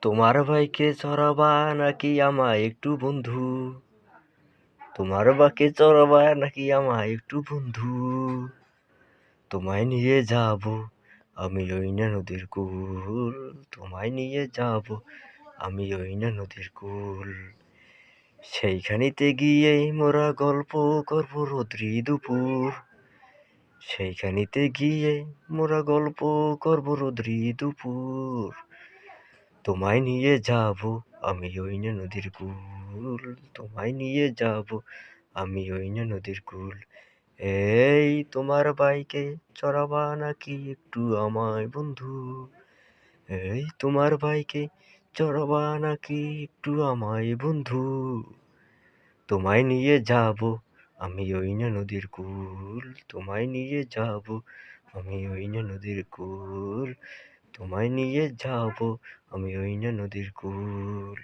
তোমার ভাইকে চড়াবা নাকি আমায় একটু বন্ধু? তোমার ভাইকে চড়াবা নাকি আমায় একটু বন্ধু? তোমায় নিয়ে যাব আমি ওই না নদীর কূল। তোমায় নিয়ে যাব আমি ওই না নদীর কূল। সেইখানিতে গিয়ে মোরা গল্প করব রোদ্রি দুপুর। সেইখানিতে গিয়ে মোরা গল্প করব রোদ্রি দুপুর। তোমায় নিয়ে যাব আমি ওই না নদীর কূল। তোমায় নিয়ে যাব আমি ওই না নদীর কূল। এই তোমার বাইকে চড়াবা নাকি একটু আমায় বন্ধু? এই তোমার বাইকে চড়াবা নাকি একটু আমায় বন্ধু? তোমায় নিয়ে যাব আমি ওই না নদীর কূল। তোমায় নিয়ে যাব আমি ওই না নদীর কূল। তোমায় নিয়ে যাব আমি ওই না নদীর কূল।